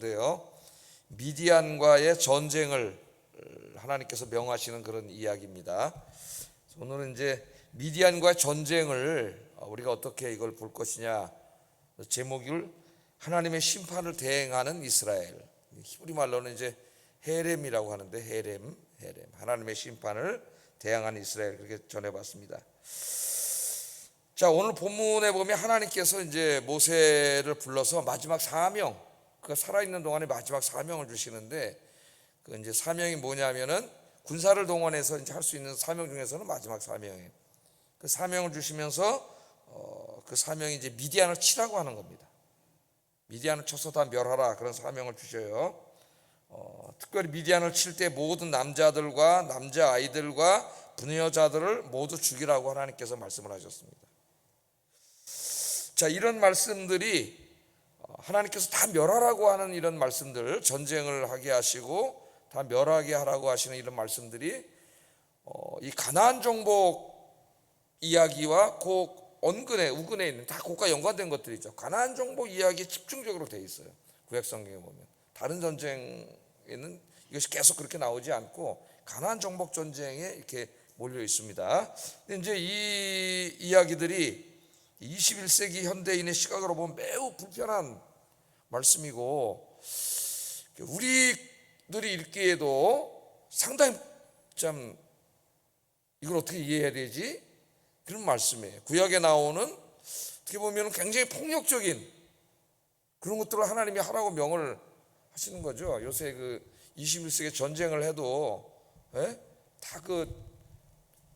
데요. 미디안과의 전쟁을 하나님께서 명하시는 그런 이야기입니다. 오늘은 이제 미디안과의 전쟁을 우리가 어떻게 이걸 볼 것이냐, 제목을 하나님의 심판을 대행하는 이스라엘, 히브리 말로는 이제 헤렘이라고 하는데 헤렘 하나님의 심판을 대항하는 이스라엘, 그렇게 전해봤습니다. 자, 오늘 본문에 보면 하나님께서 이제 모세를 불러서 마지막 사명, 그가 살아있는 동안에 마지막 사명을 주시는데, 그 이제 사명이 뭐냐면은 군사를 동원해서 이제 할 수 있는 사명 중에서는 마지막 사명이에요. 그 사명을 주시면서 그 사명이 이제 미디안을 치라고 하는 겁니다. 미디안을 쳐서 다 멸하라, 그런 사명을 주셔요. 특별히 미디안을 칠 때 모든 남자들과 남자아이들과 부녀자들을 모두 죽이라고 하나님께서 말씀을 하셨습니다. 자, 이런 말씀들이 하나님께서 다 멸하라고 하는 이런 말씀들, 전쟁을 하게 하시고 다 멸하게 하라고 하시는 이런 말씀들이 이 가나안 정복 이야기와 그 언근에 우근에 있는 다 그것과 연관된 것들이죠. 가나안 정복 이야기에 집중적으로 되어 있어요. 구약 성경에 보면 다른 전쟁에는 이것이 계속 그렇게 나오지 않고 가나안 정복 전쟁에 이렇게 몰려 있습니다. 근데 이제 이 이야기들이 21세기 현대인의 시각으로 보면 매우 불편한 말씀이고, 우리들이 읽기에도 상당히 참 이걸 어떻게 이해해야 되지? 그런 말씀이에요. 구약에 나오는 어떻게 보면 굉장히 폭력적인 그런 것들을 하나님이 하라고 명을 하시는 거죠. 요새 그 21세기 전쟁을 해도 다 그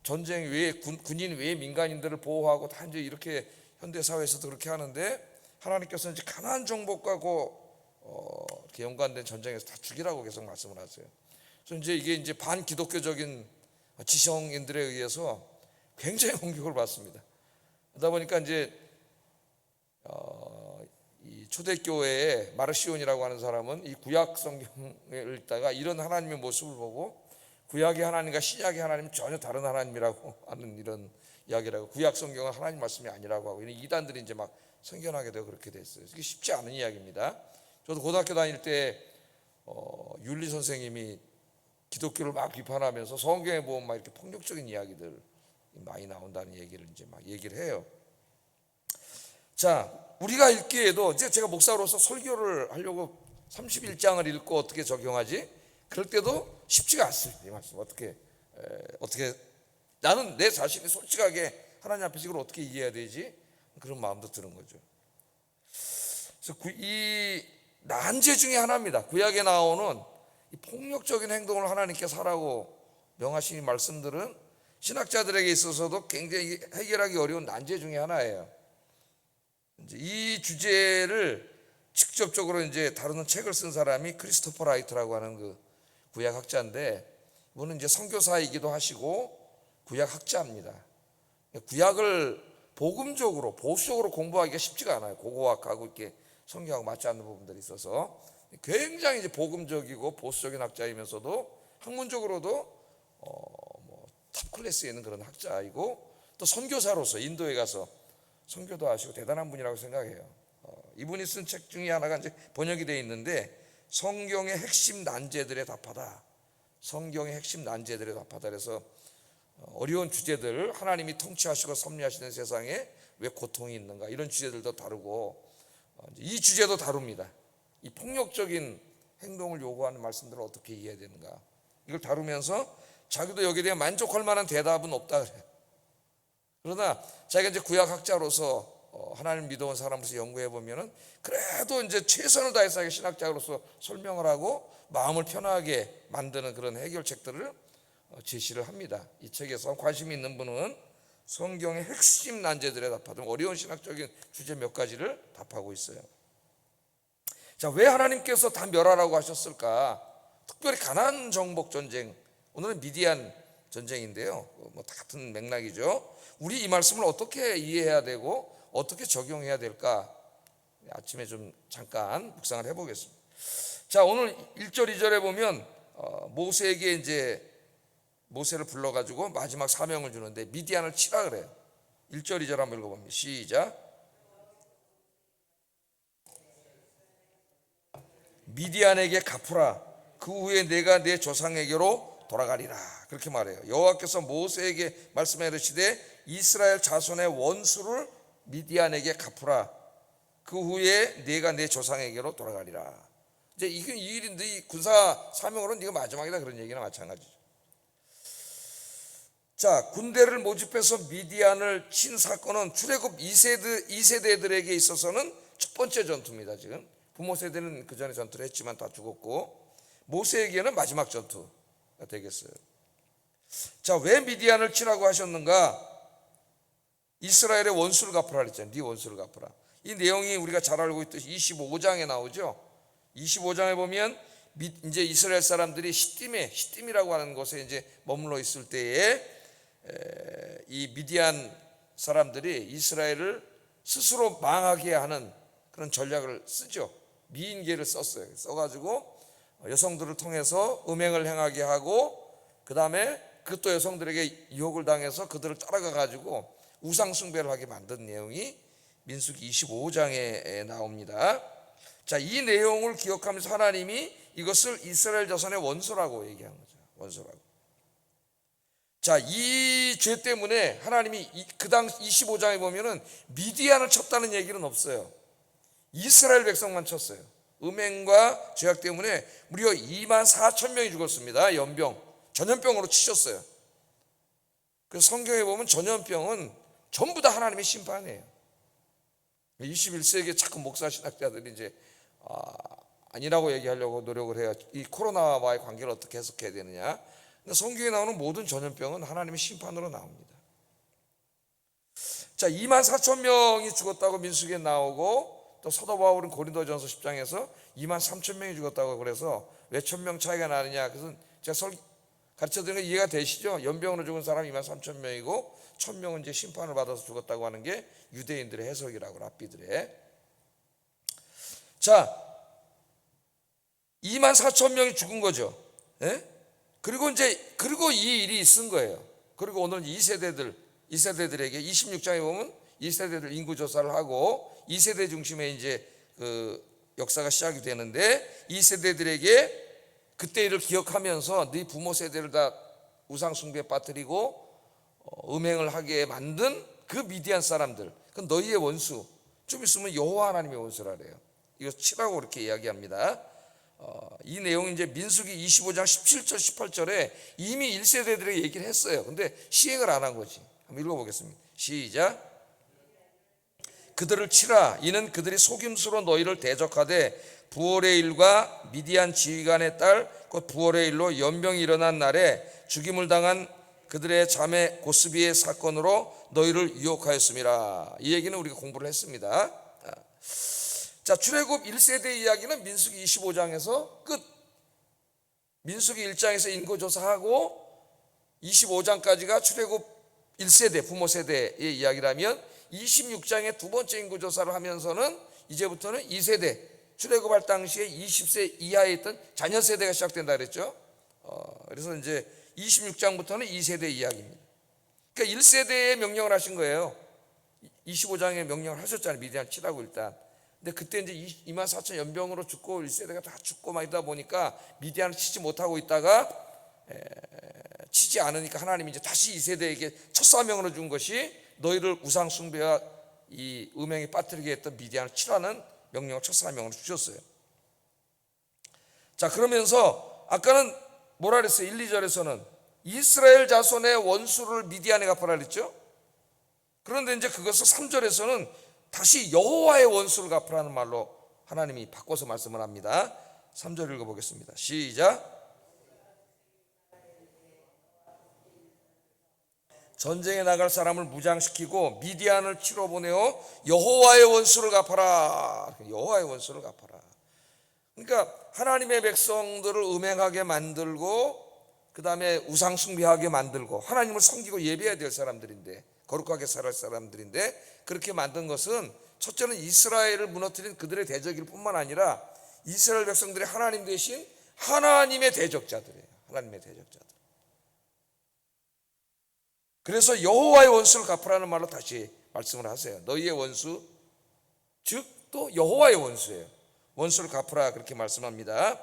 전쟁 외에 군인 외에 민간인들을 보호하고 다 이제 이렇게 현대 사회에서도 그렇게 하는데, 하나님께서는 이제 가나안 정복과 이렇게 연관된 전쟁에서 다 죽이라고 계속 말씀을 하세요. 그래서 이제 이게 이제 반기독교적인 지성인들에 의해서 굉장히 공격을 받습니다. 그러다 보니까 이제 이 초대교회의 마르시온이라고 하는 사람은 이 구약 성경을 읽다가 이런 하나님의 모습을 보고 구약의 하나님과 신약의 하나님은 전혀 다른 하나님이라고 하는 이런 이야기라고, 구약 성경은 하나님 말씀이 아니라고 하고, 이런 이단들이 이제 막 선견하게 되고 그렇게 됐어요. 이게 쉽지 않은 이야기입니다. 저도 고등학교 다닐 때 윤리 선생님이 기독교를 막 비판하면서 성경에 보면 막 이렇게 폭력적인 이야기들 많이 나온다는 얘기를 이제 막 얘기를 해요. 자, 우리가 읽기에도 이제 제가 목사로서 설교를 하려고 31장을 읽고 어떻게 적용하지? 그럴 때도 쉽지가 않습니다. 이 말씀 어떻게 나는 내 자신이 솔직하게 하나님 앞에서 이걸 어떻게 이해해야 되지? 그런 마음도 드는 거죠. 그래서 이 난제 중에 하나입니다. 구약에 나오는 이 폭력적인 행동을 하나님께서 하라고 명하신 이 말씀들은 신학자들에게 있어서도 굉장히 해결하기 어려운 난제 중에 하나예요. 이제 이 주제를 직접적으로 이제 다루는 책을 쓴 사람이 크리스토퍼 라이트라고 하는 그 구약 학자인데, 이분은 이제 선교사이기도 하시고 구약 학자입니다. 구약을 복음적으로 보수적으로 공부하기가 쉽지가 않아요. 고고학하고 이렇게 성경하고 맞지 않는 부분들이 있어서 굉장히 이제 복음적이고 보수적인 학자이면서도 학문적으로도 탑 클래스에 있는 그런 학자이고, 또 선교사로서 인도에 가서 선교도 하시고 대단한 분이라고 생각해요. 이분이 쓴 책 중에 하나가 이제 번역이 되어 있는데, 성경의 핵심 난제들에 답하다. 성경의 핵심 난제들에 답하다. 그래서 어려운 주제들, 하나님이 통치하시고 섭리하시는 세상에 왜 고통이 있는가, 이런 주제들도 다루고 이 주제도 다룹니다. 이 폭력적인 행동을 요구하는 말씀들을 어떻게 이해해야 되는가, 이걸 다루면서 자기도 여기에 대해 만족할 만한 대답은 없다 그래요. 그러나 자기가 이제 구약학자로서 하나님 믿어온 사람으로서 연구해 보면은 그래도 이제 최선을 다해서 신학자로서 설명을 하고 마음을 편하게 만드는 그런 해결책들을 제시를 합니다. 이 책에서 관심 있는 분은 성경의 핵심 난제들에 답하던 어려운 신학적인 주제 몇 가지를 답하고 있어요. 자, 왜 하나님께서 다 멸하라고 하셨을까? 특별히 가나안 정복 전쟁, 오늘은 미디안 전쟁인데요. 다 같은 맥락이죠. 우리 이 말씀을 어떻게 이해해야 되고 어떻게 적용해야 될까? 아침에 좀 잠깐 묵상을 해보겠습니다. 자, 오늘 1절 2절에 보면 모세에게 이제 모세를 불러가지고 마지막 사명을 주는데 미디안을 치라 그래요. 1절 2절 한번 읽어봅니다. 시작. 미디안에게 갚으라. 그 후에 내가 내 조상에게로 돌아가리라. 그렇게 말해요. 여호와께서 모세에게 말씀해 이르시되 이스라엘 자손의 원수를 미디안에게 갚으라. 그 후에 네가 내 조상에게로 돌아가리라. 이제 이건 이 일인데 이 군사 사명으로는 네가 마지막이다 그런 얘기나 마찬가지죠. 자, 군대를 모집해서 미디안을 친 사건은 출애굽 2세대들에게 있어서는 첫 번째 전투입니다. 지금 부모 세대는 그 전에 전투를 했지만 다 죽었고 모세에게는 마지막 전투가 되겠어요. 자, 왜 미디안을 치라고 하셨는가? 이스라엘의 원수를 갚으라 그랬잖아요. 네 원수를 갚으라. 이 내용이 우리가 잘 알고 있듯이 25장에 나오죠. 25장에 보면 이제 이스라엘 사람들이 시딤이라고 하는 곳에 이제 머물러 있을 때에 이 미디안 사람들이 이스라엘을 스스로 망하게 하는 그런 전략을 쓰죠. 미인계를 썼어요. 써가지고 여성들을 통해서 음행을 행하게 하고 그 다음에 그것도 여성들에게 유혹을 당해서 그들을 따라가 가지고 우상 숭배를 하게 만든 내용이 민수기 25장에 나옵니다. 자, 이 내용을 기억하면서 하나님이 이것을 이스라엘 자손의 원수라고 얘기한 거죠. 원수라고. 자, 이 죄 때문에 하나님이 그 당 25장에 보면은 미디안을 쳤다는 얘기는 없어요. 이스라엘 백성만 쳤어요. 음행과 죄악 때문에 무려 24,000명이 죽었습니다. 전염병으로 치셨어요. 그래서 성경에 보면 전염병은 전부 다 하나님의 심판이에요. 21세기에 자꾸 목사 신학자들이 이제 아니라고 얘기하려고 노력을 해요. 이 코로나와의 관계를 어떻게 해석해야 되느냐. 근데 성경에 나오는 모든 전염병은 하나님의 심판으로 나옵니다. 자, 24,000명이 죽었다고 민수기에 나오고 또 사도 바울은 고린도전서 10장에서 23,000명이 죽었다고 그래서 왜 1,000명 차이가 나느냐. 그래서 제가 가르쳐드리는 거 이해가 되시죠? 연병으로 죽은 사람이 23,000명이고 1,000명은 이제 심판을 받아서 죽었다고 하는 게 유대인들의 해석이라고 랍비들의. 자, 24,000명이 죽은 거죠. 예? 그리고 이 일이 있은 거예요. 그리고 오늘 2세대들에게 26장에 보면 2세대들 인구 조사를 하고 2세대 중심의 이제 그 역사가 시작이 되는데 2세대들에게 그때 일을 기억하면서 네 부모 세대를 다 우상 숭배에 빠뜨리고 음행을 하게 만든 그 미디안 사람들, 그 너희의 원수. 좀 있으면 여호와 하나님의 원수라 그래요. 이거 치라고 그렇게 이야기합니다. 이 내용이 이제 민수기 25장 17절 18절에 이미 1세대들에게 얘기를 했어요. 근데 시행을 안 한 거지. 한번 읽어보겠습니다. 시작. 그들을 치라. 이는 그들이 속임수로 너희를 대적하되 부월의 일과 미디안 지휘관의 딸 곧 부월의 일로 연병이 일어난 날에 죽임을 당한 그들의 자매 고스비의 사건으로 너희를 유혹하였음이라. 이 얘기는 우리가 공부를 했습니다. 자, 출애굽 1세대 이야기는 민수기 25장에서 끝. 민수기 1장에서 인구조사하고 25장까지가 출애굽 1세대 부모 세대의 이야기라면 26장에 두 번째 인구조사를 하면서는 이제부터는 2세대 출애굽할 당시에 20세 이하에 있던 자녀 세대가 시작된다 그랬죠. 그래서 이제 26장부터는 2세대 이야기입니다. 그러니까 1세대에 명령을 하신 거예요. 25장에 명령을 하셨잖아요. 미디안 치라고 일단. 근데 그때 이제 24,000 연병으로 죽고 1세대가 다 죽고 막 이러다 보니까 미디안을 치지 못하고 있다가 치지 않으니까 하나님이 이제 다시 2세대에게 첫 사명으로 준 것이 너희를 우상 숭배와 이 음행에 빠뜨리게 했던 미디안을 치라는 명령을 첫 사명으로 주셨어요. 자, 그러면서 아까는 뭐라 그랬어요? 1, 2절에서는 이스라엘 자손의 원수를 미디안에 갚아라 그랬죠. 그런데 이제 그것을 3절에서는 다시 여호와의 원수를 갚으라는 말로 하나님이 바꿔서 말씀을 합니다. 3절 읽어보겠습니다. 시작. 전쟁에 나갈 사람을 무장시키고 미디안을 치러 보내어 여호와의 원수를 갚아라. 여호와의 원수를 갚아라. 그러니까 하나님의 백성들을 음행하게 만들고 그 다음에 우상 숭배하게 만들고 하나님을 섬기고 예배해야 될 사람들인데 거룩하게 살아갈 사람들인데 그렇게 만든 것은 첫째는 이스라엘을 무너뜨린 그들의 대적일 뿐만 아니라 이스라엘 백성들의 하나님 대신 하나님의 대적자들이에요. 하나님의 대적자들. 그래서 여호와의 원수를 갚으라는 말로 다시 말씀을 하세요. 너희의 원수, 즉 또 여호와의 원수예요. 원수를 갚으라 그렇게 말씀합니다.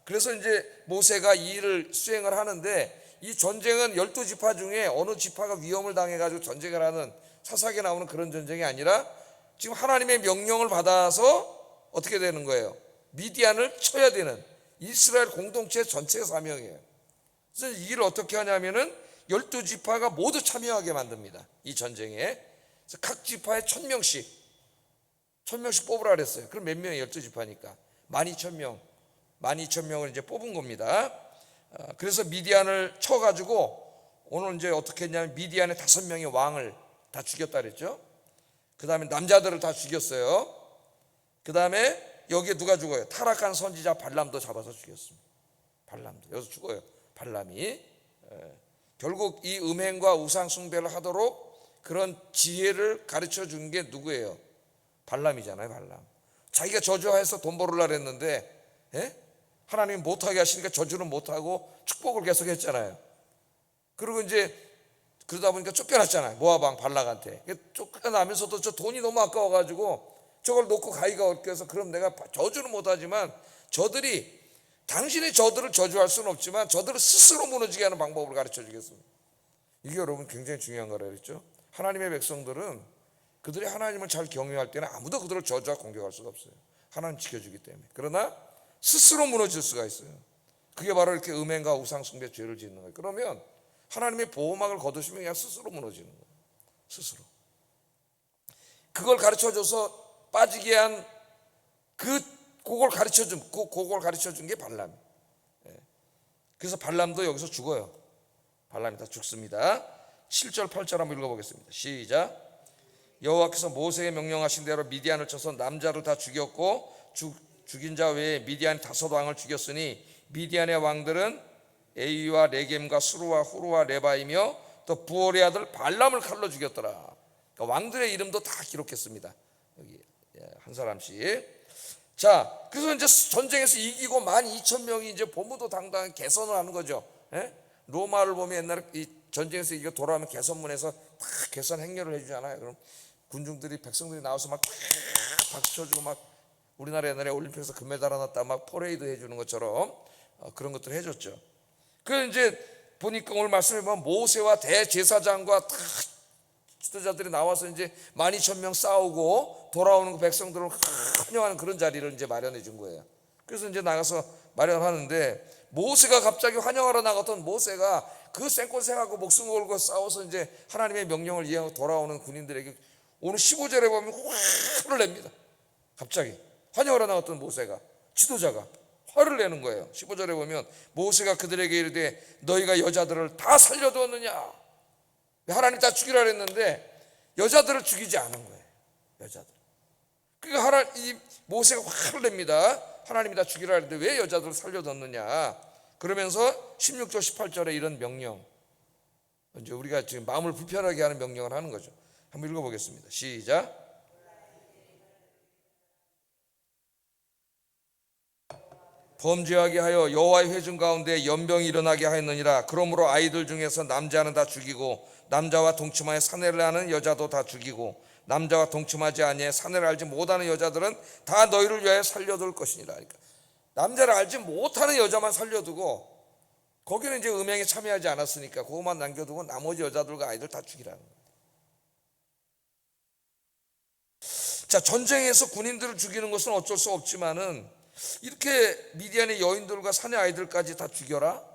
그래서 이제 모세가 이 일을 수행을 하는데, 이 전쟁은 12지파 중에 어느 지파가 위험을 당해가지고 전쟁을 하는, 사사기에 나오는 그런 전쟁이 아니라 지금 하나님의 명령을 받아서 어떻게 되는 거예요? 미디안을 쳐야 되는 이스라엘 공동체 전체의 사명이에요. 그래서 이 일을 어떻게 하냐면은 12지파가 모두 참여하게 만듭니다. 이 전쟁에. 그래서 각 지파에 1000명씩 뽑으라 그랬어요. 그럼 몇 명이 12지파니까 12,000명을 이제 뽑은 겁니다. 그래서 미디안을 쳐가지고 오늘 이제 어떻게 했냐면 미디안의 5명의 왕을 다 죽였다 그랬죠. 그 다음에 남자들을 다 죽였어요. 그 다음에 여기에 누가 죽어요? 타락한 선지자 발람도 잡아서 죽였습니다. 발람도 여기서 죽어요. 발람이. 결국 이 음행과 우상 숭배를 하도록 그런 지혜를 가르쳐 준 게 누구예요? 발람이잖아요. 발람. 자기가 저주해서 돈 벌으려고 했는데 하나님이 못하게 하시니까 저주는 못하고 축복을 계속 했잖아요. 그리고 이제 그러다 보니까 쫓겨났잖아요. 모압 왕 발락한테. 쫓겨나면서도 저 돈이 너무 아까워가지고 저걸 놓고 가기가 어려워서, 그럼 내가 저주는 못하지만 저들이, 당신이 저들을 저주할 수는 없지만 저들을 스스로 무너지게 하는 방법을 가르쳐 주겠습니다. 이게 여러분 굉장히 중요한 거라 그랬죠. 하나님의 백성들은 그들이 하나님을 잘 경외할 때는 아무도 그들을 저주하고 공격할 수가 없어요. 하나님 지켜주기 때문에. 그러나 스스로 무너질 수가 있어요. 그게 바로 이렇게 음행과 우상 숭배 죄를 짓는 거예요. 그러면 하나님의 보호막을 거두시면 그냥 스스로 무너지는 거예요. 스스로. 그걸 가르쳐줘서 빠지게 한 그걸 가르쳐준 게 발람. 그래서 발람도 여기서 죽어요. 발람이 다 죽습니다. 7절 8절 한번 읽어보겠습니다. 시작. 여호와께서 모세에게 명령하신 대로 미디안을 쳐서 남자를 다 죽였고 죽인 자 외에 미디안 5왕을 죽였으니 미디안의 왕들은 에이와 레겜과 수루와 후루와 레바이며 또 부올의 아들 발람을 칼로 죽였더라. 그러니까 왕들의 이름도 다 기록했습니다. 여기 한 사람씩. 자, 그래서 이제 전쟁에서 이기고 12,000명이 이제 본무도 당당한 개선을 하는 거죠. 로마를 보면 옛날에 이 전쟁에서 이거 돌아오면 개선문에서 다 개선 행렬을 해주잖아요. 그럼 군중들이, 백성들이 나와서 막 박수 쳐주고, 막 우리나라 옛날에 올림픽에서 금메달 하나 땄 막 퍼레이드 해주는 것처럼 그런 것들을 해줬죠. 그래서 이제 보니까 오늘 말씀해 보면 모세와 대제사장과 다 지도자들이 나와서 이제 12,000명 싸우고 돌아오는 그 백성들을 환영하는 그런 자리를 이제 마련해 준 거예요. 그래서 이제 나가서 마련하는데, 모세가 갑자기 환영하러 나갔던 모세가 그 생권생하고 목숨 걸고 싸워서 이제 하나님의 명령을 이행하고 돌아오는 군인들에게 오늘 15절에 보면 화를 냅니다. 갑자기 환영하러 나갔던 모세가, 지도자가 화를 내는 거예요. 15절에 보면 모세가 그들에게 이르되 너희가 여자들을 다 살려두었느냐. 하나님 다 죽이라 했는데 여자들을 죽이지 않은 거예요. 여자들. 그러니까 이 모세가 화를 냅니다. 하나님이 다 죽이라 했는데 왜 여자들을 살려뒀느냐. 그러면서 16절 18절에 이런 명령, 이제 우리가 지금 마음을 불편하게 하는 명령을 하는 거죠. 한번 읽어보겠습니다. 시작. 범죄하게 하여 여호와의 회중 가운데 연병이 일어나게 하였느니라. 그러므로 아이들 중에서 남자는 다 죽이고 남자와 동침하여 사내를 하는 여자도 다 죽이고 남자와 동침하지 아니하여 사내를 알지 못하는 여자들은 다 너희를 위하여 살려둘 것이니라. 그러니까 남자를 알지 못하는 여자만 살려두고, 거기는 이제 음행에 참여하지 않았으니까 그것만 남겨두고 나머지 여자들과 아이들 다 죽이라는 거예요. 자, 전쟁에서 군인들을 죽이는 것은 어쩔 수 없지만은 이렇게 미디안의 여인들과 사내 아이들까지 다 죽여라?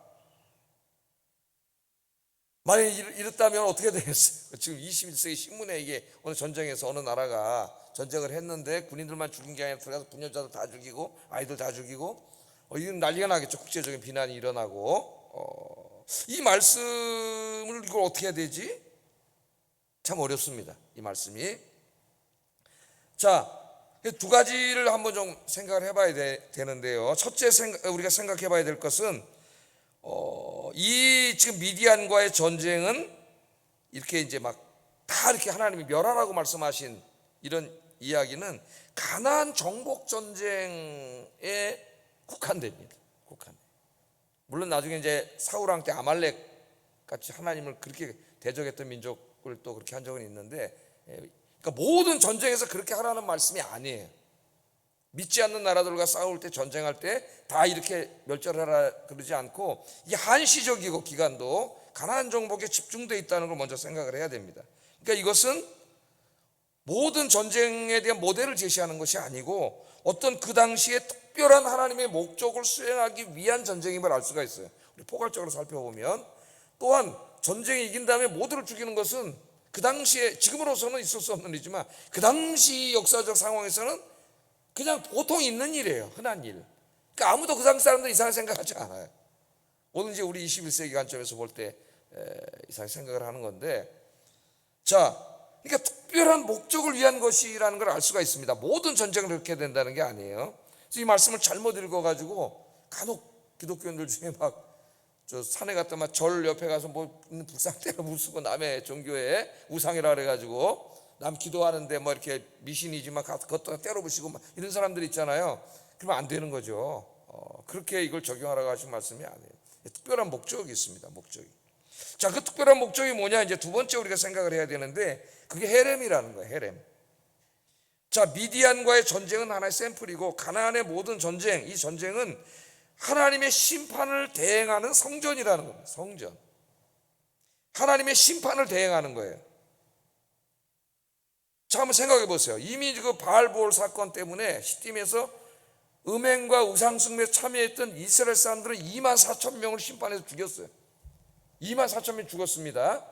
만약 이랬다면 어떻게 되겠어요? 지금 21세기 신문에 이게 어느 전쟁에서 어느 나라가 전쟁을 했는데 군인들만 죽인 게 아니라 들어가서 부녀자들 다 죽이고 아이들 다 죽이고, 이건 난리가 나겠죠. 국제적인 비난이 일어나고. 이 말씀을 이걸 어떻게 해야 되지? 참 어렵습니다. 이 말씀이. 자, 두 가지를 한번 좀 생각을 해봐야 되는데요. 첫째 우리가 생각해 봐야 될 것은 이 지금 미디안과의 전쟁은 이렇게 이제 막 다 이렇게 하나님이 멸하라고 말씀하신 이런 이야기는 가나안 정복 전쟁에 국한됩니다. 물론 나중에 이제 사울 왕 때 아말렉 같이 하나님을 그렇게 대적했던 민족을 또 그렇게 한 적은 있는데, 그러니까 모든 전쟁에서 그렇게 하라는 말씀이 아니에요. 믿지 않는 나라들과 싸울 때, 전쟁할 때 다 이렇게 멸절하라 그러지 않고 이게 한시적이고 기간도 가나안 정복에 집중되어 있다는 걸 먼저 생각을 해야 됩니다. 그러니까 이것은 모든 전쟁에 대한 모델을 제시하는 것이 아니고 어떤 그 당시에 특별한 하나님의 목적을 수행하기 위한 전쟁임을 알 수가 있어요. 우리 포괄적으로 살펴보면, 또한 전쟁이 이긴 다음에 모두를 죽이는 것은 그 당시에, 지금으로서는 있을 수 없는 일이지만 그 당시 역사적 상황에서는 그냥 보통 있는 일이에요. 흔한 일. 그러니까 아무도 그 당시 사람들 이상하게 생각하지 않아요. 오늘 이제 우리 21세기 관점에서 볼 때 이상하게 생각을 하는 건데, 자, 그러니까 특별한 목적을 위한 것이라는 걸 알 수가 있습니다. 모든 전쟁을 그렇게 된다는 게 아니에요. 그래서 이 말씀을 잘못 읽어가지고 간혹 기독교인들 중에 막 저 산에 갔다 막 절 옆에 가서 뭐 있는 불상대로 무수고 남의 종교에 우상이라 그래가지고 남 기도하는데 뭐 이렇게 미신이지만 그것도 때려 부시고 막 이런 사람들 있잖아요. 그러면 안 되는 거죠. 그렇게 이걸 적용하라고 하신 말씀이 아니에요. 특별한 목적이 있습니다. 목적이. 자, 그 특별한 목적이 뭐냐? 이제 두 번째 우리가 생각을 해야 되는데, 그게 헤렘이라는 거예요. 헤렘. 자, 미디안과의 전쟁은 하나의 샘플이고 가나안의 모든 전쟁, 이 전쟁은 하나님의 심판을 대행하는 성전이라는 겁니다. 성전. 하나님의 심판을 대행하는 거예요. 자, 한번 생각해 보세요. 이미 그 바알보올 사건 때문에 시딤에서 음행과 우상숭배에 참여했던 이스라엘 사람들은 2만 4천 명을 심판해서 죽였어요. 2만 4천 명 죽었습니다.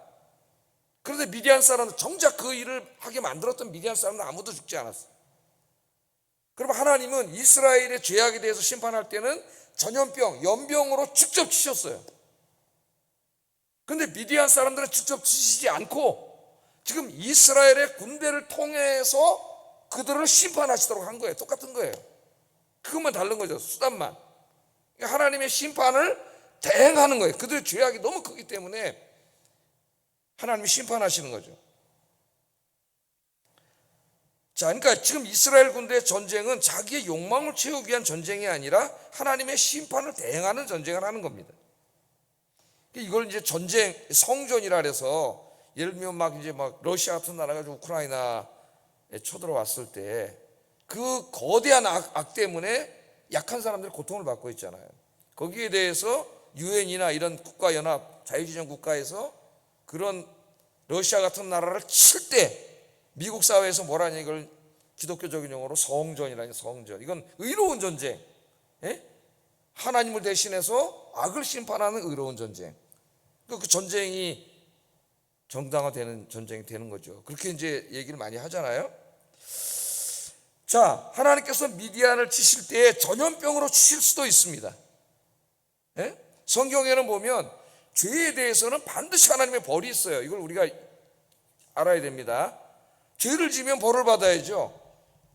그런데 미디안 사람들, 정작 그 일을 하게 만들었던 미디안 사람들은 아무도 죽지 않았어요. 그럼 하나님은 이스라엘의 죄악에 대해서 심판할 때는 전염병, 연병으로 직접 치셨어요. 그런데 미디안 사람들은 직접 치시지 않고 지금 이스라엘의 군대를 통해서 그들을 심판하시도록 한 거예요. 똑같은 거예요. 그것만 다른 거죠. 수단만. 하나님의 심판을 대행하는 거예요. 그들의 죄악이 너무 크기 때문에 하나님이 심판하시는 거죠. 자, 그러니까 지금 이스라엘 군대의 전쟁은 자기의 욕망을 채우기 위한 전쟁이 아니라 하나님의 심판을 대행하는 전쟁을 하는 겁니다. 이걸 이제 전쟁, 성전이라 해서 예를 들면 막 러시아 같은 나라가 우크라이나에 쳐들어왔을 때 그 거대한 악 때문에 약한 사람들이 고통을 받고 있잖아요. 거기에 대해서 유엔이나 이런 국가연합, 자유지정 국가에서 그런 러시아 같은 나라를 칠 때 미국 사회에서 뭐라냐, 이걸 기독교적인 용어로 성전이라니, 성전. 이건 의로운 전쟁. 하나님을 대신해서 악을 심판하는 의로운 전쟁. 그 전쟁이 정당화되는 전쟁이 되는 거죠. 그렇게 이제 얘기를 많이 하잖아요. 자, 하나님께서 미디안을 치실 때 전염병으로 치실 수도 있습니다. 성경에는 보면 죄에 대해서는 반드시 하나님의 벌이 있어요. 이걸 우리가 알아야 됩니다. 죄를 지면 벌을 받아야죠.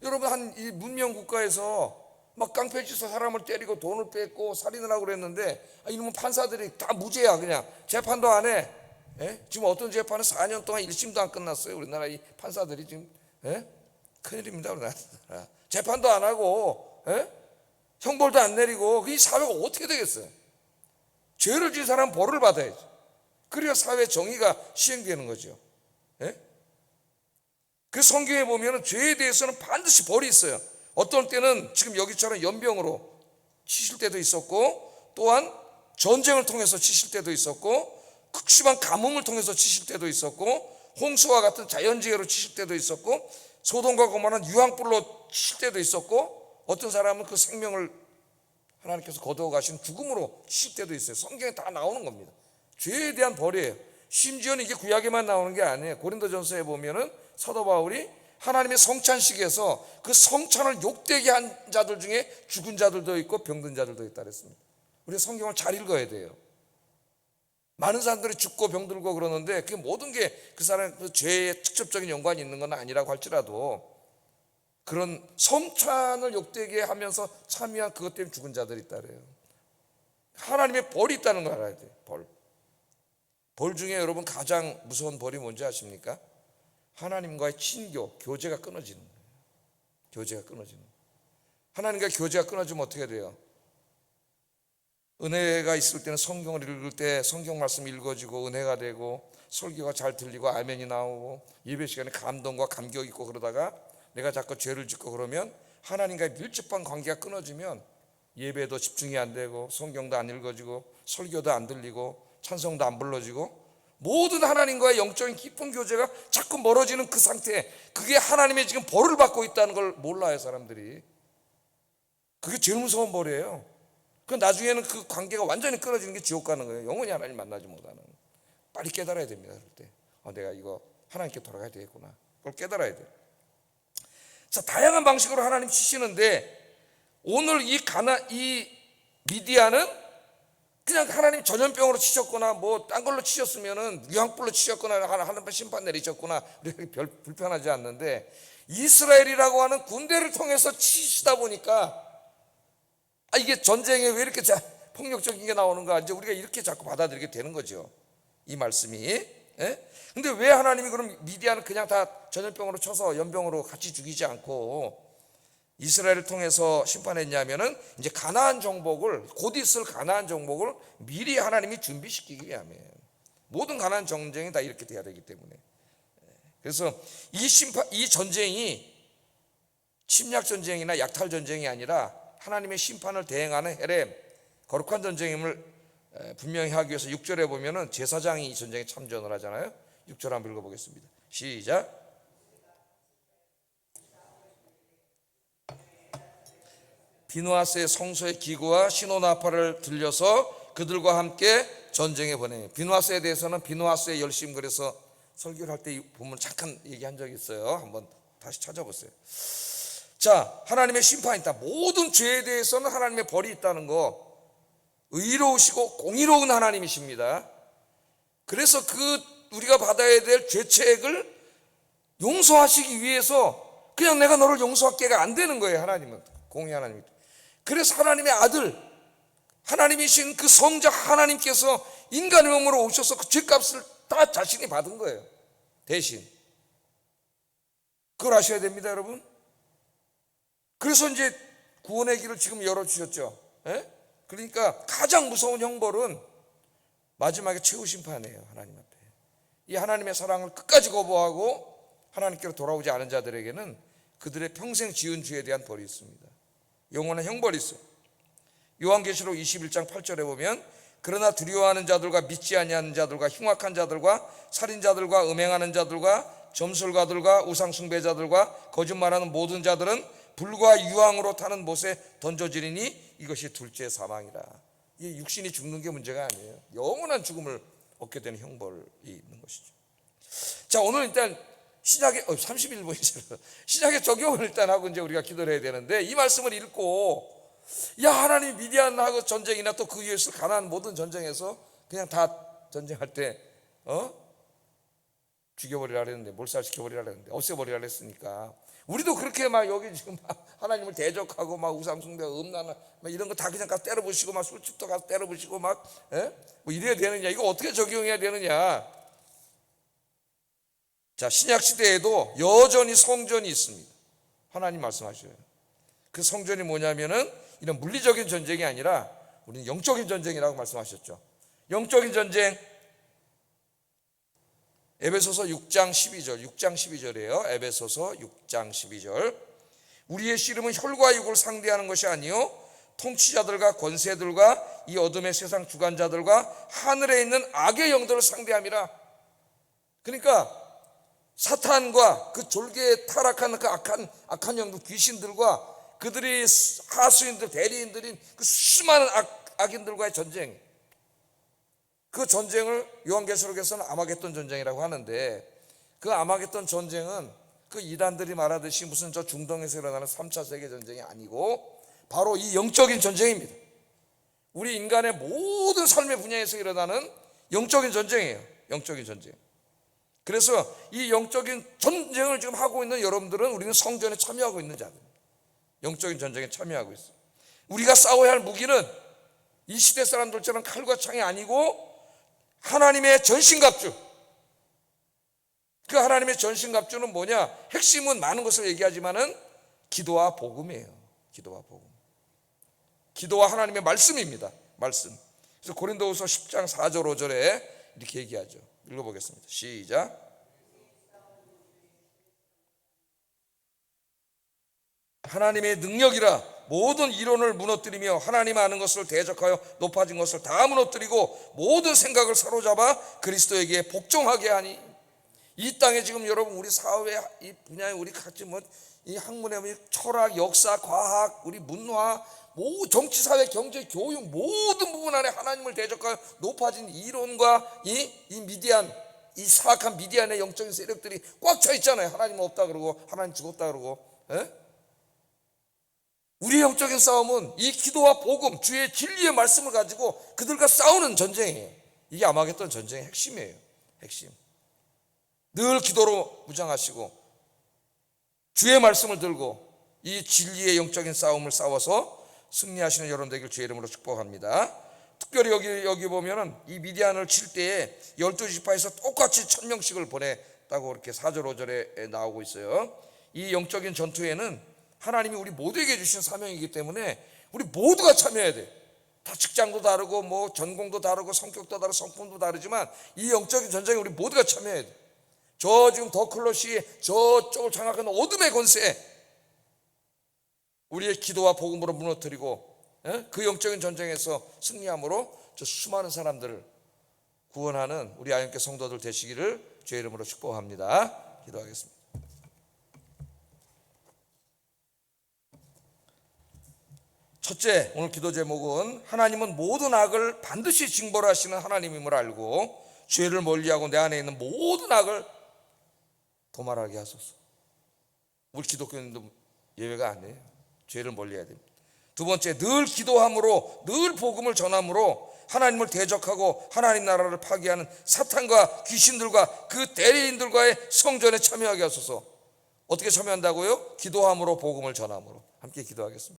여러분, 이 문명 국가에서 막 깡패짓으로 사람을 때리고 돈을 뺏고 살인을 하고 그랬는데 이놈은 판사들이 다 무죄야. 그냥 재판도 안 해. 지금 어떤 재판은 4년 동안 1심도 안 끝났어요. 우리나라 이 판사들이 지금 큰일입니다. 우리나라 재판도 안 하고 형벌도 안 내리고 이 사회가 어떻게 되겠어요? 죄를 지은 사람은 벌을 받아야죠. 그래야 사회 정의가 시행되는 거죠. 그 성경에 보면 죄에 대해서는 반드시 벌이 있어요. 어떤 때는 지금 여기처럼 연병으로 치실 때도 있었고, 또한 전쟁을 통해서 치실 때도 있었고, 극심한 가뭄을 통해서 치실 때도 있었고, 홍수와 같은 자연재해로 치실 때도 있었고, 소돔과 고모라는 유황불로 치실 때도 있었고, 어떤 사람은 그 생명을 하나님께서 거두어 가신 죽음으로 치실 때도 있어요. 성경에 다 나오는 겁니다. 죄에 대한 벌이에요. 심지어는 이게 구약에만 나오는 게 아니에요. 고린도전서에 보면은 사도 바울이 하나님의 성찬식에서 그 성찬을 욕되게 한 자들 중에 죽은 자들도 있고 병든 자들도 있다 그랬습니다. 우리 성경을 잘 읽어야 돼요. 많은 사람들이 죽고 병들고 그러는데 그 모든 게 그 사람의 그 죄에 직접적인 연관이 있는 건 아니라고 할지라도 그런 성찬을 욕되게 하면서 참여한 그것 때문에 죽은 자들이 있다 그래요. 하나님의 벌이 있다는 걸 알아야 돼요. 벌 중에 여러분 가장 무서운 벌이 뭔지 아십니까? 하나님과의 친교, 교제가 끊어지는 거예요. 교제가 끊어지는 거예요. 하나님과 교제가 끊어지면 어떻게 돼요? 은혜가 있을 때는 성경을 읽을 때 성경 말씀이 읽어지고 은혜가 되고 설교가 잘 들리고 아멘이 나오고 예배 시간에 감동과 감격 있고, 그러다가 내가 자꾸 죄를 짓고 그러면 하나님과의 밀접한 관계가 끊어지면 예배도 집중이 안 되고 성경도 안 읽어지고 설교도 안 들리고 찬송도 안 불러지고 모든 하나님과의 영적인 깊은 교제가 자꾸 멀어지는 그 상태, 그게 하나님의 지금 벌을 받고 있다는 걸 몰라요, 사람들이. 그게 제일 무서운 벌이에요. 그 나중에는 그 관계가 완전히 끊어지는 게 지옥 가는 거예요. 영원히 하나님 만나지 못하는. 빨리 깨달아야 됩니다. 그럴 때 내가 이거 하나님께 돌아가야 되겠구나, 그걸 깨달아야 돼요. 자, 다양한 방식으로 하나님 치시는데 오늘 이 미디아는 그냥 하나님 전염병으로 치셨거나 뭐 딴 걸로 치셨으면은 유황불로 치셨거나 하나님 심판 내리셨거나 우리가 별 불편하지 않는데, 이스라엘이라고 하는 군대를 통해서 치시다 보니까 이게 전쟁에 왜 이렇게 폭력적인 게 나오는가, 이제 우리가 이렇게 자꾸 받아들이게 되는 거죠, 이 말씀이. 예? 근데 왜 하나님이 그럼 미디아는 그냥 다 전염병으로 쳐서 연병으로 같이 죽이지 않고 이스라엘을 통해서 심판했냐면은 이제 가나안 정복을, 곧 있을 가나안 정복을 미리 하나님이 준비시키기 위함이에요. 모든 가나안 전쟁이 다 이렇게 돼야 되기 때문에. 그래서 이 전쟁이 침략 전쟁이나 약탈 전쟁이 아니라 하나님의 심판을 대행하는 헤렘, 거룩한 전쟁임을 분명히 하기 위해서 6절에 보면은 제사장이 이 전쟁에 참전을 하잖아요. 6절 한번 읽어보겠습니다. 시작. 비누하스의 성소의 기구와 시노나파를 들려서 그들과 함께 전쟁에 보내. 비누하스에 대해서는 비누하스의 열심, 그래서 설교를 할 때 보면 잠깐 얘기한 적이 있어요. 한번 다시 찾아보세요. 자, 하나님의 심판이 있다. 모든 죄에 대해서는 하나님의 벌이 있다는 거, 의로우시고 공의로운 하나님이십니다. 그래서 우리가 받아야 될 죄책을 용서하시기 위해서 그냥 내가 너를 용서할게가 안 되는 거예요. 하나님은 공의 하나님이. 그래서 하나님의 아들, 하나님이신 그 성자 하나님께서 인간의 몸으로 오셔서 그 죄값을 다 자신이 받은 거예요, 대신. 그걸 아셔야 됩니다, 여러분. 그래서 이제 구원의 길을 지금 열어주셨죠. 예? 그러니까 가장 무서운 형벌은 마지막에 최후 심판이에요, 하나님 앞에. 이 하나님의 사랑을 끝까지 거부하고 하나님께로 돌아오지 않은 자들에게는 그들의 평생 지은 죄에 대한 벌이 있습니다. 영원한 형벌이 있어요. 요한계시록 21장 8절에 보면 그러나 두려워하는 자들과 믿지 아니하는 자들과 흉악한 자들과 살인자들과 음행하는 자들과 점술가들과 우상숭배자들과 거짓말하는 모든 자들은 불과 유황으로 타는 못에 던져지리니 이것이 둘째 사망이라. 이 육신이 죽는 게 문제가 아니에요. 영원한 죽음을 얻게 되는 형벌이 있는 것이죠. 자, 오늘 일단 신약의 31분이죠. 신약의 적용을 일단 하고 이제 우리가 기도를 해야 되는데, 이 말씀을 읽고 야, 하나님 미디안하고 전쟁이나 또 그 위에서 가나안 모든 전쟁에서 그냥 다 전쟁할 때 죽여버리라 그랬는데, 몰살시켜버리라 그랬는데, 없애버리라 그랬으니까 우리도 그렇게 막 여기 지금 막 하나님을 대적하고 막 우상숭배, 음란한 막 이런 거 다 그냥 가서 때려부시고 막 술집도 가서 때려부시고 막 뭐 이래야 되느냐, 이거 어떻게 적용해야 되느냐. 자, 신약 시대에도 여전히 성전이 있습니다. 하나님 말씀하셔요. 그 성전이 뭐냐면은 이런 물리적인 전쟁이 아니라 우리는 영적인 전쟁이라고 말씀하셨죠. 영적인 전쟁, 에베소서 6장 12절이에요. 에베소서 6장 12절. 우리의 씨름은 혈과 육을 상대하는 것이 아니요 통치자들과 권세들과 이 어둠의 세상 주관자들과 하늘에 있는 악의 영들을 상대함이라. 그러니까 사탄과 그 졸개에 타락한 그 악한 영들, 귀신들과 그들이 하수인들, 대리인들인 그 수많은 악인들과의 전쟁, 그 전쟁을 요한계시록에서는 아마겟돈 전쟁이라고 하는데, 그 아마겟돈 전쟁은 그 이단들이 말하듯이 무슨 저 중동에서 일어나는 3차 세계전쟁이 아니고 바로 이 영적인 전쟁입니다. 우리 인간의 모든 삶의 분야에서 일어나는 영적인 전쟁이에요. 영적인 전쟁. 그래서 이 영적인 전쟁을 지금 하고 있는 여러분들은 우리는 성전에 참여하고 있는 자들, 영적인 전쟁에 참여하고 있어요. 우리가 싸워야 할 무기는 이 시대 사람들처럼 칼과 창이 아니고 하나님의 전신갑주. 그 하나님의 전신갑주는 뭐냐? 핵심은 많은 것을 얘기하지만은 기도와 복음이에요. 기도와 복음. 기도와 하나님의 말씀입니다. 말씀. 그래서 고린도후서 10장 4절 5절에 이렇게 얘기하죠. 읽어보겠습니다. 시작. 하나님의 능력이라 모든 이론을 무너뜨리며 하나님 아는 것을 대적하여 높아진 것을 다 무너뜨리고 모든 생각을 사로잡아 그리스도에게 복종하게 하니. 이 땅에 지금 여러분 우리 사회 이 분야에 우리 같이 이 학문의 철학, 역사, 과학, 우리 문화, 정치, 사회, 경제, 교육 모든 부분 안에 하나님을 대적하여 높아진 이론과 이 미디안, 이 사악한 미디안의 영적인 세력들이 꽉 차 있잖아요. 하나님 없다 그러고 하나님 죽었다 그러고. 우리의 영적인 싸움은 이 기도와 복음, 주의 진리의 말씀을 가지고 그들과 싸우는 전쟁이에요. 이게 아마겟돈 전쟁의 핵심이에요. 핵심. 늘 기도로 무장하시고 주의 말씀을 들고 이 진리의 영적인 싸움을 싸워서 승리하시는 여러분 되길 주의 이름으로 축복합니다. 특별히 여기 보면은 이 미디안을 칠 때에 12지파에서 똑같이 1000명씩을 보냈다고 이렇게 4절 5절에 나오고 있어요. 이 영적인 전투에는 하나님이 우리 모두에게 주신 사명이기 때문에 우리 모두가 참여해야 돼. 다 직장도 다르고 전공도 다르고 성격도 다르고 성품도 다르지만 이 영적인 전쟁에 우리 모두가 참여해야 돼. 저 지금 더클러시 저쪽을 장악하는 어둠의 권세 우리의 기도와 복음으로 무너뜨리고 그 영적인 전쟁에서 승리함으로 저 수많은 사람들을 구원하는 우리 아영교 성도들 되시기를 주의 이름으로 축복합니다. 기도하겠습니다. 첫째, 오늘 기도 제목은 하나님은 모든 악을 반드시 징벌하시는 하나님임을 알고 죄를 멀리하고 내 안에 있는 모든 악을 도말하게 하소서. 우리 기독교인도 예외가 아니에요. 죄를 멀리해야 됩니다. 두 번째, 늘 기도함으로 늘 복음을 전함으로 하나님을 대적하고 하나님 나라를 파괴하는 사탄과 귀신들과 그 대리인들과의 성전에 참여하게 하소서. 어떻게 참여한다고요? 기도함으로 복음을 전함으로. 함께 기도하겠습니다.